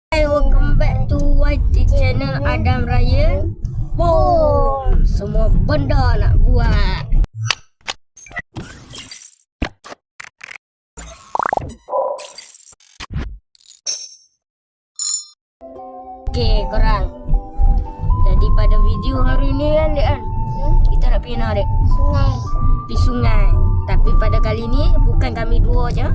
Hi, welcome back to YT channel Adam Ryan. Semua benda nak buat. Okay korang, jadi pada video hari ni kan dek kan, kita nak pergi mana dek? Sungai. Pergi sungai. Tapi pada kali ni bukan kami dua je,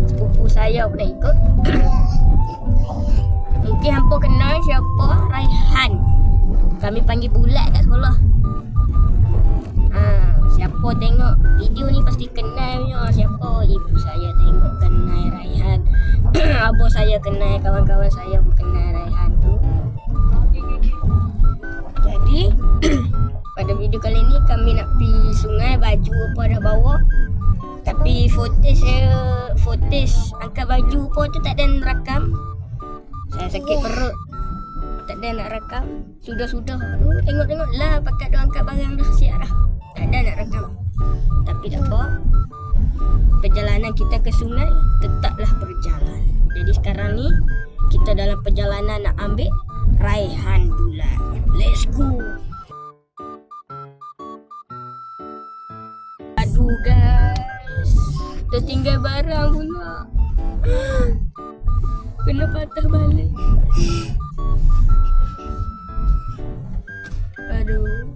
sepupu saya pun nak ikut. Mungkin hampa kenal siapa? Raihan. Kami panggil bulat kat sekolah. Siapa tengok video ni pasti kenal punya. Siapa? Ibu saya tengok kenal Raihan. Abang saya kenal, kawan-kawan saya pun kenal Raihan tu. Jadi pada video kali ni kami nak pergi sungai, baju apa dah bawa. Tapi footage angkat baju pun tu tak ada nak rakam. Saya sakit perut, tak ada nak rakam. Sudah-sudah tengok-tengok lah pakat dia angkat barang dah siap dah. Tak ada nak rakam. Tapi tak apa, perjalanan kita ke sungai tetaplah berjalan. Jadi sekarang ni kita dalam perjalanan nak ambil Raihan bulat. Let's go. Aduh guys, tertinggal barang pula. Kena patah balik. Aduh,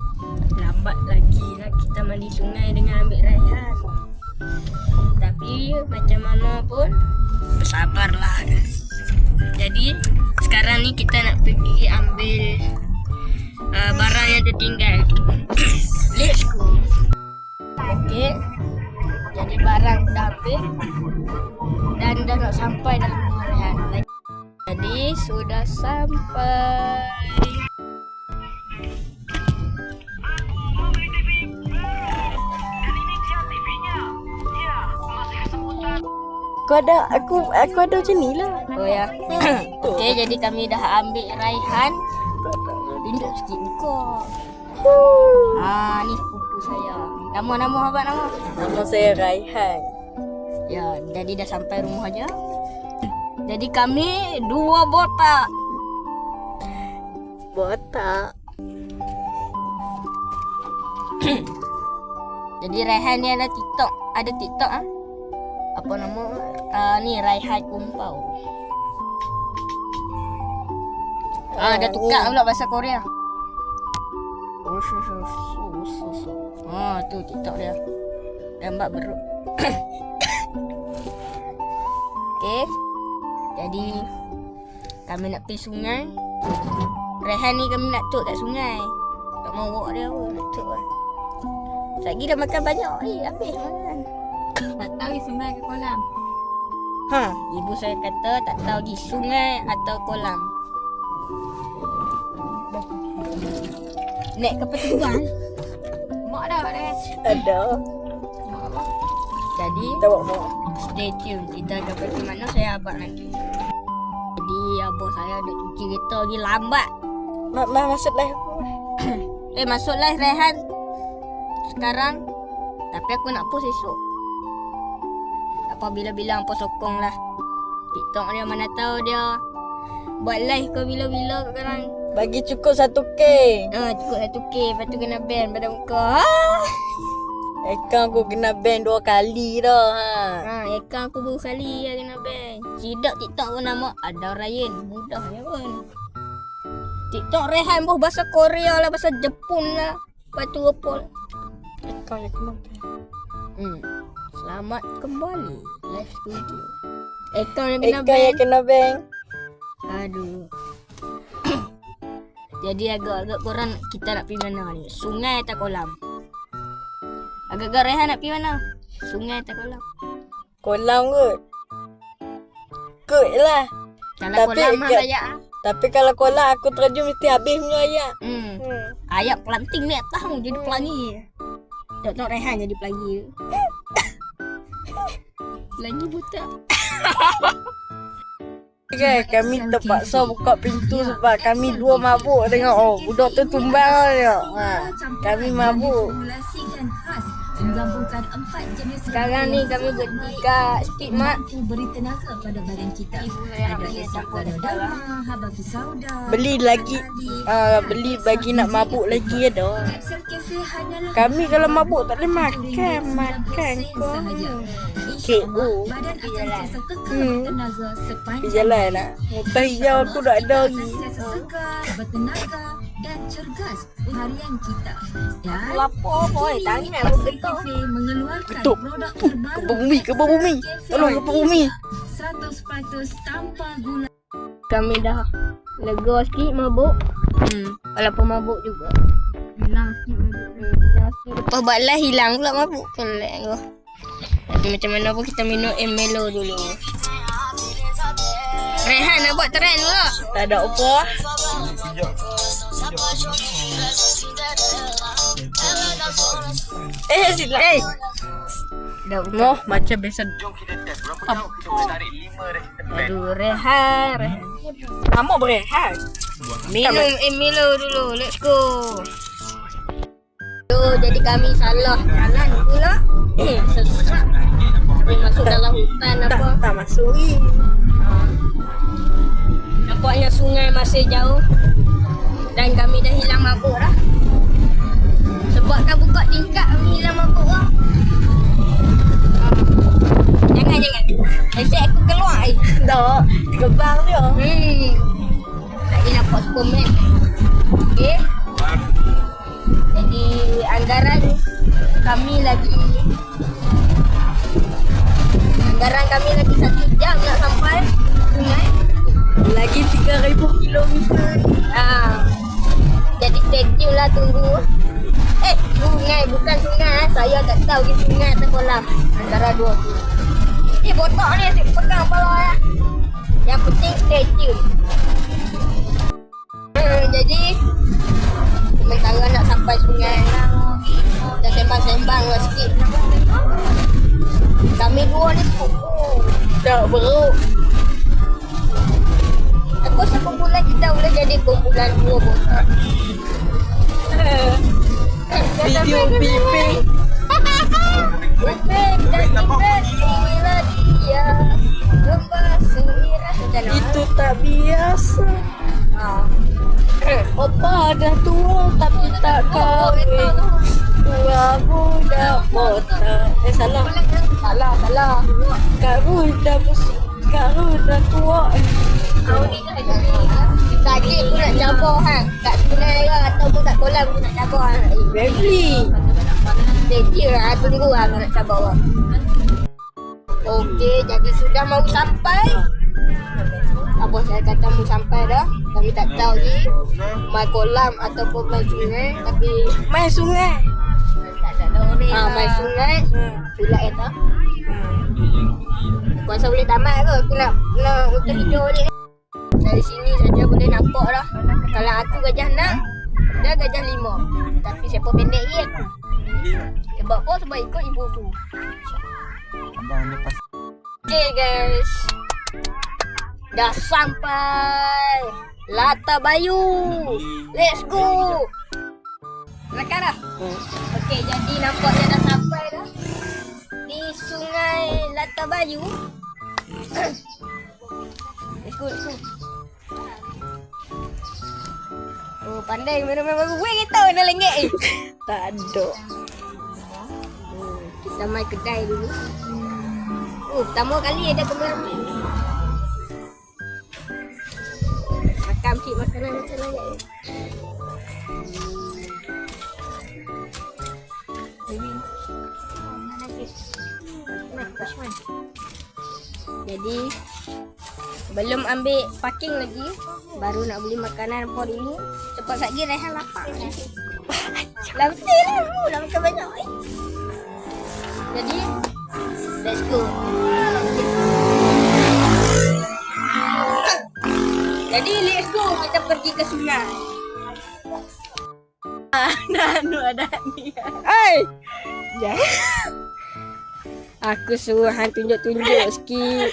lambat lagi lah kita mandi sungai dengan ambil Raihan. Tapi macam mana pun bersabarlah. Jadi sekarang ni kita nak pergi ambil barang yang tertinggal tu. Let's go. Okay, jadi barang dah ambil dan dah nak sampai dah rumah Raihan. Jadi sudah sampai. Kau ada, aku ada macam ni lah. Oh ya. Okey, jadi kami dah ambil Raihan. Pinduk sikit muka. Ni sepupu saya. Nama apa nama? Nama saya Raihan. Ya, jadi dah sampai rumah je. Jadi kami 2 botak. Botak. Jadi Raihan ni ada TikTok. Ada TikTok ah. Apa nama? Ni Raihan Kumpau. Dah tukar pula bahasa Korea. Tu TikTok dia. Gambar beruk. Okey. Jadi kami nak pergi sungai. Raihan ni kami nak tuk kat sungai. Tak mau bawa dia pun nak tuk lah. Lagi dah makan banyak. Habis makan. Tak tahu sungai ke kolam. Ibu saya kata tak tahu pergi sungai atau kolam. Naik ke pertubuhan. Mak dah ada. Ada. Jadi Tawak mak. stay tune. Kita akan pergi mana saya abang lagi. Jadi abang saya duk cuci kereta lagi lambat. Mak masuk live aku. Masuk live Raihan sekarang. Tapi aku nak post esok. Tak apa, bila-bila hampa sokong lah. TikTok dia mana tahu dia buat live ke bila-bila sekarang. Bagi cukup 1K. Cukup 1K. Lepas tu kena ban pada muka. Akaun aku kena ban 2 kali dah. Akaun aku baru kali lah kena ban. Cidak TikTok pun nama Adam Ryan. Mudah je pun. TikTok Raihan pun bahasa Korea lah, bahasa Jepun lah. Lepas tu apa? Akaun yang kena ban. Selamat kembali live studio. Akaun yang kena Akaun ban. yang kena ban. Aduh. Jadi agak-agak korang kita nak pergi mana ni? Sungai atau kolam? Agak-agak Raihan nak pergi mana? Sungai atau kolam? Kolam kot. Kot lah. Kalau Tapi kolam mah layak ah. Tapi kalau kolam aku terjun mesti habis punya ayat. Ayat pelanting ni atas tu jadi pelangi. Tengok Raihan jadi pelangi. Pelangi buta. Okay, kami terpaksa buka pintu sebab kami 2 mabuk. Tengok budak tu tumbang dia. Kami mabuk. menggabungkan 4 jenis Sekarang ni kami berhenti kat Speed Mart. mampu beri tenaga pada badan kita. Ada Esopadodama, Habatus Sauda. Beli lagi. Beli bagi nak mabuk lagi ada. Capsule Cafe hanyalah Kami kalau mabuk tak boleh makan kau. KO. badan akan sentiasa kekal bertenaga sepanjang Pergi jalan nak. Mutah hijau aku tak ada lagi. sentiasa segar, bertenaga dan cergas harian kita. Dan Lapar boy, tangan nak Capsule bergetar. Cafe mengeluarkan Betul. produk terbaru Kebab bumi. Tolong kebab bumi. 100% tanpa gula. Kami dah lega sikit mabuk. Walaupun mabuk juga. Hilang sikit mabuk. Hilang sikit. Lepas balas hilang pula mabuk. Pelik kau. Tapi macam mana pun kita minum Melo dulu. Rehan nak buat trend pula. Tak ada apa. Sila. Dah buka. Noh macam biasa. Aduh, Rehan. Lama berehat. Minum Melo dulu. Let's go. Jadi kami salah jalan pula. Sesat. Kami masuk dalam hutan apa. Tak masuk. Nampaknya sungai masih jauh. Dan kami dah hilang mabuk dah. Sebab kan buka tingkap kami hilang mabuk dah. Jangan. Asyik aku keluar. Tak. Kebang dia. Lagi nampak Superman. Okay. Jadi anggaran kami lagi 1 jam nak sampai sungai. Lagi 3,000 kilometer. Jadi stay tune lah tunggu. Sungai bukan sungai. Saya tak tahu di sungai atau kolam. Antara dua tu. Botak ni asyik pegang kepala ya. Yang penting stay tune. Jadi sementara nak sampai sungai, kita sembang-sembang lah sikit. Kami dua ni sepupu. Tak beruk. Aku sekumpulan kita boleh jadi kumpulan dua botak. Video piping. Piping dan piping inilah dia. Lembas irah dan Itu tak biasa. Opa dah tua tapi tak kahwin. Tua budak botak. Salah. Salah. Kak Ruda tua. Tadi aku nak cabar kat sungai ke ataupun kat kolam aku nak cabar Beverly. Jadi tunggu aku nak cabar Okey, jadi sudah mau sampai. Apa saya kata mau sampai dah. Kami tak tahu ni mai kolam ataupun mai sungai. Tapi Main sungai. mai sungai. Pula kata kuasa boleh tamat ke? Aku nak hutan hijau ni. Dari sini saja boleh nampak dah. Kalau aku gajah 6, dia gajah 5. Tapi siapa pendek ni aku. Sebab apa? Sebab ikut ibu aku. Okay guys. Dah sampai Lata Bayu. Let's go. Lekar dah? Okay, jadi nampaknya dah sampai dah di sungai Lata Bayu. Let's go. Oh, pandai minum baru. Weh, kita nak lenggek. Tak ada. Kita mai kedai dulu. Pertama kali ada kembali. Makan sikit makanan macam mana? Jadi belum ambil parking lagi, baru nak beli makanan apa dulu. Cepat lagi Rehan lapar. Lah betul lah, dah makan banyak. Jadi let's go. Jadi let's go, kita pergi ke sungai. Ada ni. Aku suruh hang tunjuk-tunjuk sikit.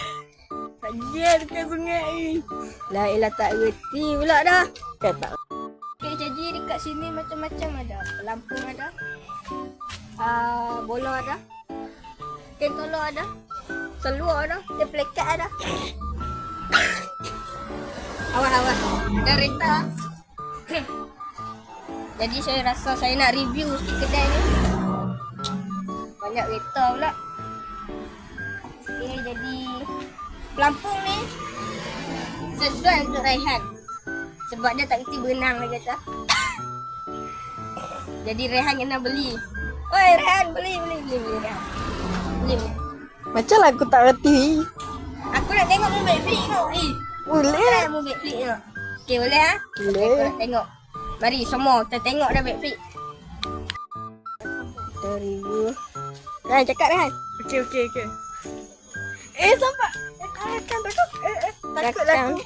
Saja dekat sungai. La ilah tak reti pula dah. Tak. Okay, jadi dekat kat sini macam-macam ada. Pelampung ada. Bola ada. Kain tolong ada. Seluar ada. Kain plekat ada. Awas. Ada reta. Jadi saya rasa saya nak review sikit kedai ni. Banyak reta pula. Okay, jadi pelampung ni sesuai untuk Raihan. Sebab dia tak kerti berenang dia kata. Jadi Raihan kena beli. Oi Raihan, beli Raihan. Beli. Macam lah aku tak reti. Aku nak tengok mu Netflix tengok. Boleh. Mu Netflix tengok. Okey boleh ah? Boleh. Aku nak tengok. Mari semua kita tengok dah Netflix. Kita review. Raihan cakap Raihan. Okey. Sabar. Takut lah aku.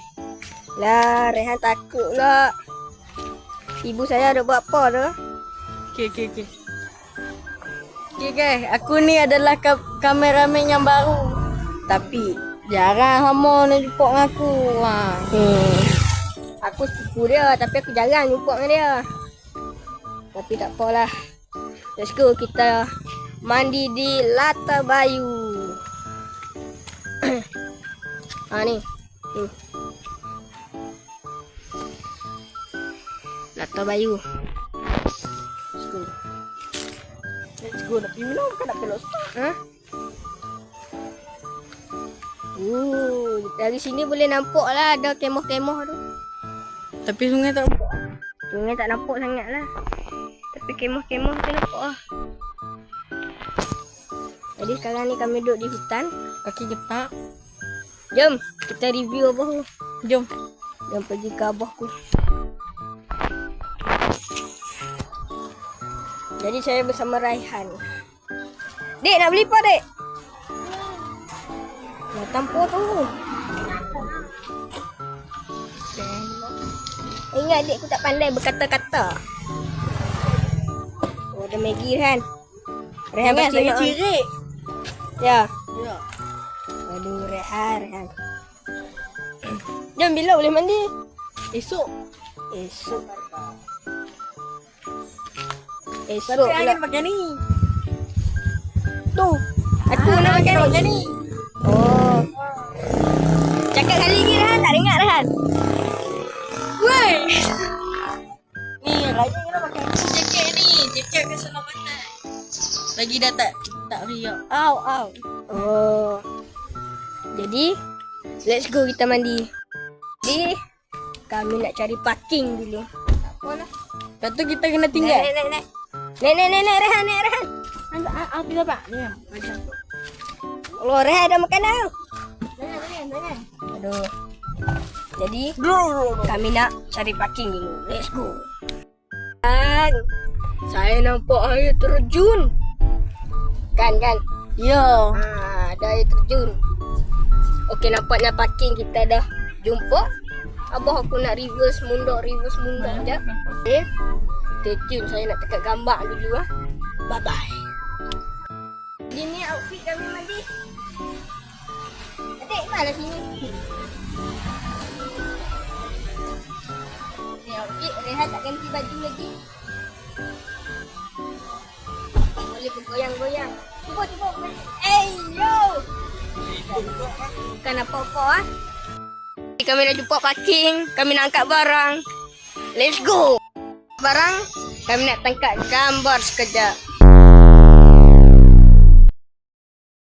Lah, Rehan takut lah. Ibu saya ada buat apa dah? Okey. Okey guys, aku ni adalah kameraman yang baru. Tapi jarang hama nak jumpa dengan aku. Aku sepupu dia tapi aku jarang jumpa dengan dia. Tapi tak apalah. Let's go, kita mandi di Lata Bayu. Ni. Lata Bayu. Let's go. Nak pergi minum kan nak pelok stop. Dari sini boleh nampak lah ada kemah-kemah tu. Tapi sungai tak nampak. Sungai tak nampak sangat lah. Tapi kemah-kemah tu nampak lah. Jadi sekarang ni kami duduk di hutan. Kaki getak. Jom, kita review abah tu. Jom. Jom pergi ke abahku. Jadi saya bersama Raihan. Dek, nak beli apa dek? Nak tampur tu. Ingat dek aku tak pandai berkata-kata. Oh, ada Maggi kan? Raihan Jangan pasti lagi nak. cirik. Ya. Ya. Aduh, Raihan. Jom, bila boleh mandi? Esok. Esok Tapi pula. angin pakai ni. Tu. Aku nak makan ni. Oh. Cakap kali lagi Rehan, tak dengar Rehan. Woi. Ni lagi kena pakai jaket ni. Jaket keselamatan. Lagi dah tak riak. Au. Oh. Jadi, let's go kita mandi. Jadi, kami nak cari parking dulu. Tak apalah. Lepas tu kita kena tinggal. Naik. Naik Rehan. Api apa? Ni. Allah, Rehan ada makanan. Jangan. Aduh. Jadi, kami nak cari parking dulu. Let's go. Dan, saya nampak air terjun. Kan? Ya. Ada air terjun. Okey, nampaknya parking kita dah jumpa. Abah aku nak reverse mundur sekejap. Okay. Stay tune, saya nak tekan gambar dulu ah. Bye bye. Ini outfit kami mandi. Adik, mana sini? Ni outfit, Rehan tak ganti baju lagi. Boleh bergoyang-goyang. Cuba. Yo! Bukan apa-apa ah. Kami dah jumpa parking, kami nak angkat barang. Let's go. Barang, kami nak tangkap gambar sekejap.